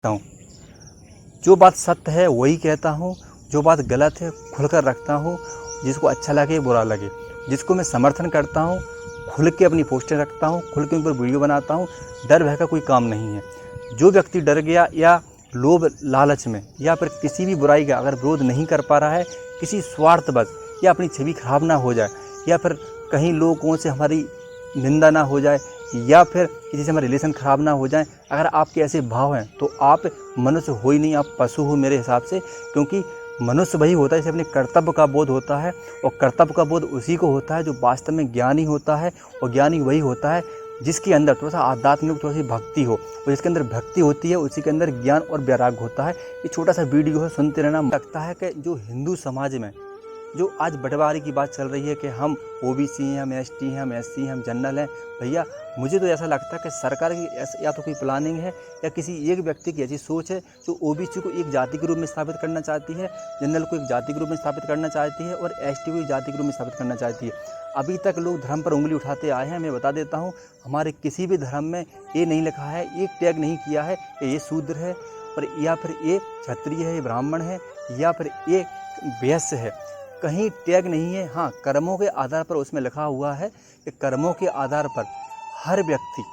रखता हूँ। जो बात सत्य है वही कहता हूँ, जो बात गलत है खुलकर रखता हूँ, जिसको अच्छा लगे बुरा लगे। जिसको मैं समर्थन करता हूँ खुल के अपनी पोस्टें रखता हूँ, खुल के उन पर वीडियो बनाता हूँ। डर भय का कोई काम नहीं है। जो व्यक्ति डर गया या लोभ लालच में या फिर किसी भी बुराई का अगर विरोध नहीं कर पा रहा है, किसी स्वार्थवश या अपनी छवि खराब ना हो जाए या फिर कहीं लोगों से हमारी निंदा ना हो जाए या फिर किसी से हमारे रिलेशन ख़राब ना हो जाए, अगर आपके ऐसे भाव हैं तो आप मनुष्य हो ही नहीं, आप पशु हो मेरे हिसाब से। क्योंकि मनुष्य वही होता है जिसे अपने कर्तव्य का बोध होता है, और कर्तव्य का बोध उसी को होता है जो वास्तव में ज्ञानी होता है। और ज्ञानी वही होता है जिसके अंदर थोड़ा सा आध्यात्मिक थोड़ी सी भक्ति हो, और जिसके अंदर भक्ति होती है उसी के अंदर ज्ञान और वैराग्य होता है। ये छोटा सा वीडियो है, सुनते रहना। लगता है कि जो हिंदू समाज में जो आज बंटवारे की बात चल रही है कि हम ओबीसी हैं, हम एसटी हैं, हम एससी हैं, हम जनरल हैं, भैया मुझे तो ऐसा लगता है कि सरकार की या तो कोई प्लानिंग है या किसी एक व्यक्ति की ऐसी सोच है जो ओबीसी को एक जाति के रूप में स्थापित करना चाहती है, जनरल को एक जाति के रूप में स्थापित करना चाहती है और एसटी को एक जाति के रूप में स्थापित करना चाहती है। अभी तक लोग धर्म पर उंगली उठाते आए हैं। मैं बता देता हूँ, हमारे किसी भी धर्म में ये नहीं लिखा है, एक टैग नहीं किया है कि ये शूद्र है और या फिर ये क्षत्रिय है, ये ब्राह्मण है या फिर ये वैश्य है। कहीं टैग नहीं है। हाँ, कर्मों के आधार पर उसमें लिखा हुआ है कि कर्मों के आधार पर हर व्यक्ति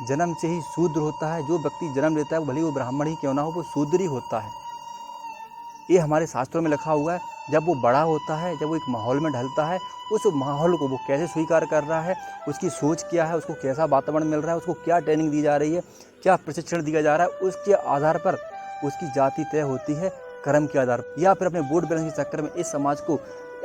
जन्म से ही शूद्र होता है। जो व्यक्ति जन्म लेता है भले वो ब्राह्मण ही क्यों ना हो, वो शूद्र ही होता है। ये हमारे शास्त्रों में लिखा हुआ है। जब वो बड़ा होता है, जब वो एक माहौल में ढलता है, उस माहौल को वो कैसे स्वीकार कर रहा है, उसकी सोच क्या है, उसको कैसा वातावरण मिल रहा है, उसको क्या ट्रेनिंग दी जा रही है, क्या प्रशिक्षण दिया जा रहा है, उसके आधार पर उसकी जाति तय होती है कर्म के आधार पर। या फिर अपने वोट बैंक के चक्कर में इस समाज को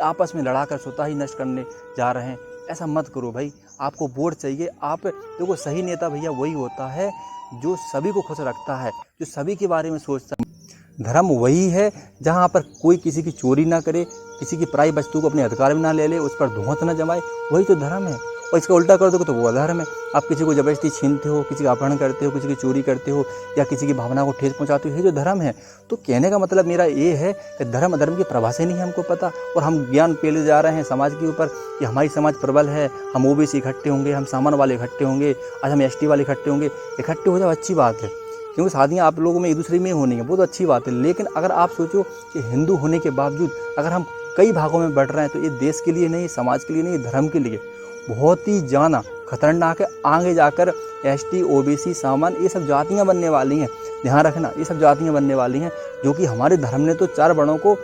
आपस में लड़ाकर स्वतः ही नष्ट करने जा रहे हैं। ऐसा मत करो भाई। आपको वोट चाहिए। आप देखो, सही नेता भैया वही होता है जो सभी को खुश रखता है, जो सभी के बारे में सोचता है। धर्म वही है जहाँ पर कोई किसी की चोरी ना करे, किसी की पराई वस्तु को अपने अधिकार में ना ले ले, उस पर धुआं ना जमाए, वही तो धर्म है। और इसका उल्टा कर दोगे तो वो अधर्म है। आप किसी को जबरदस्ती छीनते हो, किसी का अपहरण करते हो, किसी की चोरी करते हो या किसी की भावना को ठेस पहुंचाते हो, ये जो धर्म है। तो कहने का मतलब मेरा ये है कि धर्म अधर्म की परिभाषा नहीं है हमको पता, और हम ज्ञान पेले जा रहे हैं समाज के ऊपर कि हमारी समाज प्रबल है, हम ओबीसी इकट्ठे होंगे, हम सामान्य वाले इकट्ठे होंगे, आज हम एसटी वाले इकट्ठे होंगे। इकट्ठे हो जाओ, अच्छी बात है, क्योंकि शादियाँ आप लोगों में एक दूसरे में होनी है, वो तो अच्छी बात है। लेकिन अगर आप सोचो कि हिंदू होने के बावजूद अगर हम कई भागों में बढ़ रहे हैं तो ये देश के लिए नहीं, समाज के लिए नहीं, धर्म के लिए बहुत ही ज़्यादा खतरनाक है। आगे जाकर एसटी, ओबीसी, सामान्य ये सब जातियाँ बनने वाली हैं। ध्यान रखना, ये सब जातियाँ बनने वाली हैं, जो कि हमारे धर्म ने तो 4 वर्णों को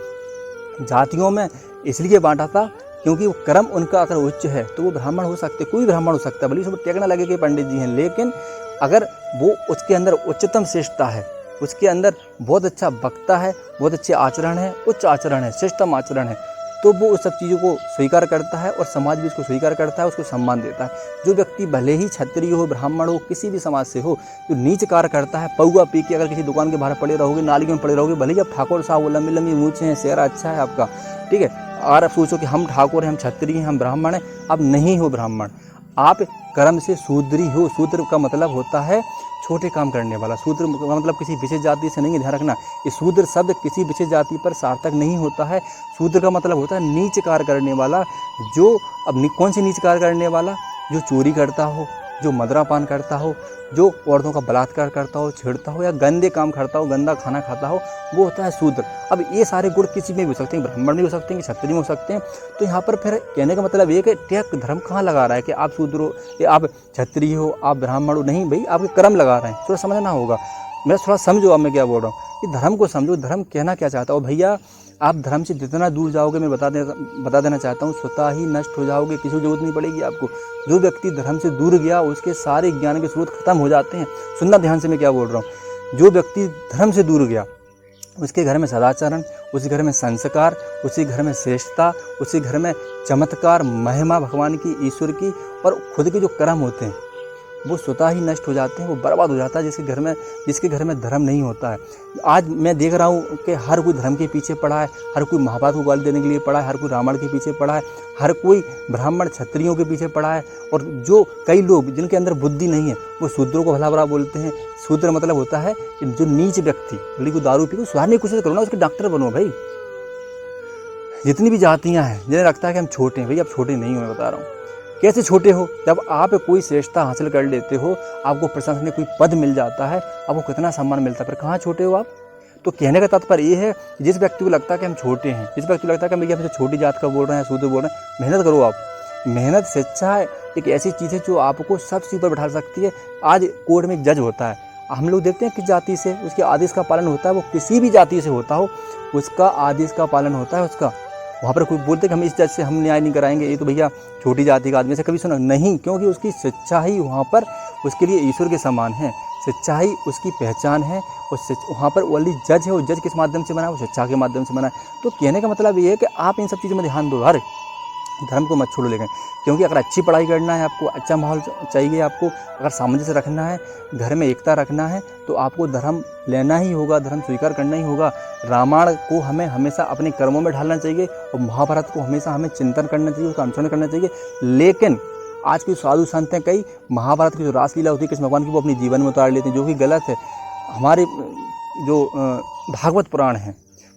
जातियों में इसलिए बांटा था क्योंकि वो कर्म उनका अगर उच्च है तो वो ब्राह्मण हो सकते, कोई ब्राह्मण हो सकता है, भले उसमें टैग ना लगे कि पंडित जी हैं, लेकिन अगर वो उसके अंदर उच्चतम श्रेष्ठता है, उसके अंदर बहुत अच्छा वक्ता है, बहुत अच्छे आचरण है, उच्च आचरण है, श्रेष्ठतम आचरण है, तो वो उस सब चीज़ों को स्वीकार करता है और समाज भी उसको स्वीकार करता है, उसको सम्मान देता है। जो व्यक्ति भले ही क्षत्रिय हो, ब्राह्मण हो, किसी भी समाज से हो, जो नीच कार्य करता है, पौआ पी के अगर किसी दुकान के बाहर पड़े रहोगे, नाली में पड़े रहोगे, भले ही आप ठाकुर साहब हो, लंबी लंबी मूछें हैं, चेहरा अच्छा है आपका, ठीक है, और आप सोचो कि हम ठाकुर हैं, हम क्षत्रिय हैं, हम ब्राह्मण हैं, आप नहीं हो ब्राह्मण, आप कर्म से शूद्री हो। शूद्र का मतलब होता है छोटे काम करने वाला। शूद्र का मतलब किसी विशेष जाति से नहीं है, ध्यान रखना। ये शूद्र शब्द किसी विशेष जाति पर सार्थक नहीं होता है। शूद्र का मतलब होता है नीच कार्य करने वाला। जो अब कौन सी नीच कार्य करने वाला? जो चोरी करता हो, जो मदिरापान करता हो, जो औरतों का बलात्कार करता हो, छेड़ता हो या गंदे काम करता हो, गंदा खाना खाता हो, वो होता है शूद्र। अब ये सारे गुण किसी में भी हो सकते हैं, ब्राह्मण भी हो सकते हैं, क्षत्रिय में हो सकते हैं। तो यहाँ पर फिर कहने का मतलब ये कि टैग धर्म कहाँ लगा रहा है कि आप शूद्र हो या आप क्षत्रिय हो, आप ब्राह्मण हो? नहीं भाई, आपके कर्म लगा रहे हैं। थोड़ा समझना होगा, मैं थोड़ा समझो अब मैं क्या बोल रहा हूँ। कि धर्म को समझो, धर्म कहना क्या चाहता हो। भैया आप धर्म से जितना दूर जाओगे, मैं बता देना चाहता हूँ, स्वतः ही नष्ट हो जाओगे, किसी को जरूरत नहीं पड़ेगी आपको। जो व्यक्ति धर्म से दूर गया उसके सारे ज्ञान के स्रोत खत्म हो जाते हैं। सुनना ध्यान से मैं क्या बोल रहा हूँ। जो व्यक्ति धर्म से दूर गया उसके घर में सदाचरण, उसी घर में संस्कार, उसी घर में श्रेष्ठता, उसी घर में चमत्कार, महिमा भगवान की, ईश्वर की, और खुद के जो कर्म होते हैं वो स्वतः ही नष्ट हो जाते हैं, वो बर्बाद हो जाता है जिसके घर में धर्म नहीं होता है। आज मैं देख रहा हूँ कि हर कोई धर्म के पीछे पड़ा है, हर कोई महाभारत को गाली देने के लिए पड़ा है, हर कोई रावण के पीछे पड़ा है, हर कोई ब्राह्मण क्षत्रियों के पीछे पड़ा है। और जो कई लोग जिनके अंदर बुद्धि नहीं है वो शूद्रों को भला बुरा बोलते हैं। शूद्र मतलब होता है कि जो नीच व्यक्ति, बोली को दारू पी को सुधारने की कोशिश करो ना, उसके डॉक्टर बनो भाई। जितनी भी जातियाँ हैं जिन्हें लगता है कि हम छोटे हैं, भाई आप छोटे नहीं हो, मैं बता रहा हूँ। कैसे छोटे हो? जब आप कोई श्रेष्ठता हासिल कर लेते हो, आपको प्रशंसनीय कोई पद मिल जाता है, आपको कितना सम्मान मिलता है, फिर कहाँ छोटे हो आप? तो कहने का तात्पर्य ये है, जिस व्यक्ति को लगता है कि हम छोटे हैं, जिस व्यक्ति को लगता है कि भैया हमसे छोटी जात का बोल रहे हैं, शूद्र बोल रहे हैं, मेहनत करो आप। मेहनत, शिक्षा एक ऐसी चीज़ है जो आपको सबसे ऊपर बैठा सकती है। आज कोर्ट में एक जज होता है, हम लोग देखते हैं किस जाति से उसके आदेश का पालन होता है, वो किसी भी जाति से होता हो, उसका आदेश का पालन होता है उसका। वहाँ पर कोई बोलते कि हम इस जज से हम न्याय नहीं कराएंगे, ये तो भैया छोटी जाति का आदमी से, कभी सुना नहीं, क्योंकि उसकी शिक्षा ही वहाँ पर उसके लिए ईश्वर के समान है। शिक्षा ही उसकी पहचान है, और वहाँ पर ओनली जज है, वो जज किस माध्यम से बना है? वो शिक्षा के माध्यम से बना है। तो कहने का मतलब ये है कि आप इन सब चीज़ों में ध्यान दो, हर धर्म को मत छोड़ो लेकिन, क्योंकि अगर अच्छी पढ़ाई करना है आपको, अच्छा माहौल चाहिए आपको, अगर सामंजस्य रखना है, घर में एकता रखना है, तो आपको धर्म लेना ही होगा, धर्म स्वीकार करना ही होगा। रामायण को हमें हमेशा अपने कर्मों में ढालना चाहिए, और महाभारत को हमेशा हमें चिंतन करना चाहिए, उसका अनुसरण करना चाहिए। लेकिन आज के साधु संत हैं कई, महाभारत की जो रासलीला होती है कृष्ण भगवान की, वो अपने जीवन में उतार लेते हैं, जो कि गलत है। हमारे जो भागवत पुराण है,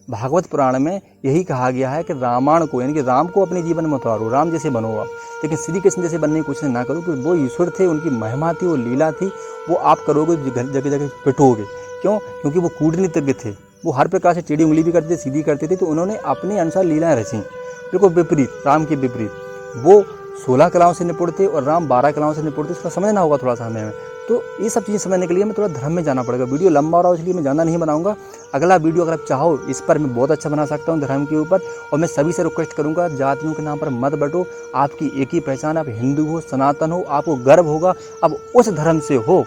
भागवत पुराण में यही कहा गया है कि रामायण को, यानी कि राम को अपने जीवन में उतारो, राम जैसे बनो आप, लेकिन श्री कृष्ण जैसे बनने की कोशिश ना करो, क्योंकि वो ईश्वर थे, उनकी महिमा थी, वो लीला थी, वो आप करोगे जगह जगह पिटोगे। क्यों? क्योंकि वो कूटनीतिज्ञ थे, वो हर प्रकार से टेढ़ी उंगली भी करते थे, सीधी करते थे, तो उन्होंने अपने अनुसार लीलाएं रची, बिल्कुल विपरीत, राम के विपरीत। वो 16 कलाओं से निपुण थे और राम 12 कलाओं से निपुण थे, इसका समझना होगा थोड़ा सा हमें। तो ये सब चीज़ें समझने के लिए मैं थोड़ा धर्म में जाना पड़ेगा। वीडियो लंबा हो रहा है इसलिए मैं ज़्यादा नहीं बनाऊंगा। अगला वीडियो अगर आप चाहो इस पर मैं बहुत अच्छा बना सकता हूँ धर्म के ऊपर। और मैं सभी से रिक्वेस्ट करूँगा, जातियों के नाम पर मत बटो, आपकी एक ही पहचान, आप हिंदू हो, सनातन हो, आपको गर्व होगा अब उस धर्म से हो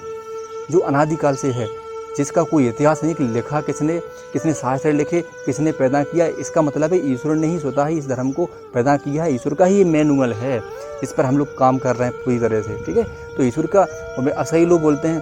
जो अनादिकाल से है, जिसका कोई इतिहास नहीं कि लिखा किसने शास्त्र लिखे, किसने पैदा किया। इसका मतलब है ईश्वर ने ही स्वतः ही इस धर्म को पैदा किया है, ईश्वर का ही मैनुअल है, इस पर हम लोग काम कर रहे हैं पूरी तरह से, ठीक है। तो ईश्वर का, सही लोग बोलते हैं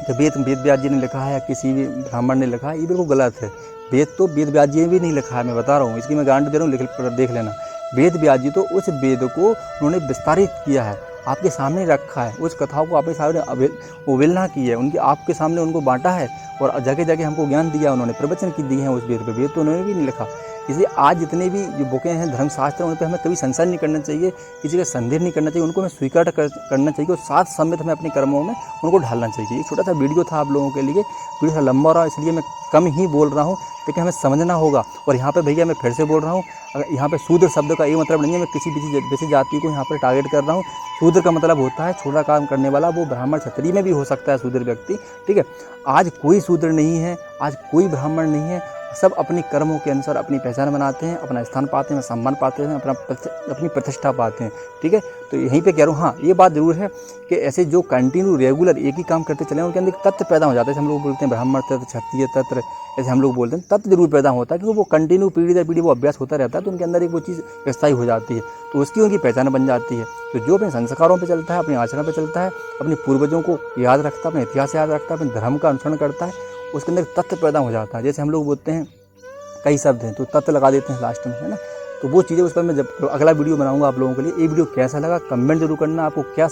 कि वेद व्यास जी ने लिखा है या किसी भी ब्राह्मण ने लिखा है, ये बिल्कुल गलत है। वेद तो वेद व्यास जी ने भी नहीं लिखा है, मैं बता रहा हूँ, इसकी मैं गारंटी दे रहा हूँ, देख लेना। वेद व्यास जी तो उस वेद को उन्होंने विस्तारित किया है, आपके सामने रखा है, उस कथाओं को आपके सामने अवहेलना की है, उनके आपके सामने उनको बांटा है, और जगह जगह हमको ज्ञान दिया, उन्होंने प्रवचन की दिए हैं उस वेद पे। वेद तो उन्होंने भी नहीं लिखा। इसलिए आज जितने भी जो बुकें हैं धर्मशास्त्र, उन पर हमें कभी संशय नहीं करना चाहिए, किसी का संदेह नहीं करना चाहिए, उनको हमें स्वीकार करना चाहिए, और साथ समेत हमें अपने कर्मों में उनको ढालना चाहिए। एक छोटा सा वीडियो था आप लोगों के लिए, वीडियो लंबा रहा इसलिए मैं कम ही बोल रहा हूँ, लेकिन हमें समझना होगा। और यहाँ पे भैया मैं फिर से बोल रहा हूँ, अगर यहाँ पे शूद्र शब्द का ये मतलब नहीं है मैं किसी भी जाति को यहाँ पर टारगेट कर रहा हूँ। शूद्र का मतलब होता है छोटा काम करने वाला, वो ब्राह्मण क्षत्रिय में भी हो सकता है शूद्र व्यक्ति, ठीक है। आज कोई शूद्र नहीं है, आज कोई ब्राह्मण नहीं है, सब अपने कर्मों के अनुसार अपनी पहचान बनाते हैं, अपना स्थान पाते हैं, सम्मान पाते हैं, अपनी प्रतिष्ठा पाते हैं, ठीक है। तो यहीं पे कह रहा हूँ, हाँ ये बात जरूर है कि ऐसे जो कंटिन्यू रेगुलर एक ही काम करते चले, उनके अंदर एक तत्व पैदा हो जाता है, जैसे हम लोग बोलते हैं ब्राह्मण तत्व, क्षत्रिय तत्व, ऐसे हम लोग बोलते हैं, तत्व जरूर पैदा होता है, क्योंकि वो कंटिन्यू पीढ़ी दर पीढ़ी वो अभ्यास होता रहता है, तो उनके अंदर एक वो चीज़ स्थायी हो जाती है, तो उसकी उनकी पहचान बन जाती है। तो जो अपने संस्कारों पर चलता है, अपने आचरण पर चलता है, अपने पूर्वजों को याद रखता है, अपने इतिहास याद रखता है, अपने धर्म का अनुसरण करता है, उसके अंदर तत्व पैदा हो जाता है। जैसे हम लोग बोलते हैं कई शब्द हैं तो तत्व लगा देते हैं लास्ट में, है ना। तो वो चीज़ें उस पर मैं जब अगला वीडियो बनाऊंगा आप लोगों के लिए। ये वीडियो कैसा लगा कमेंट जरूर करना, आपको क्या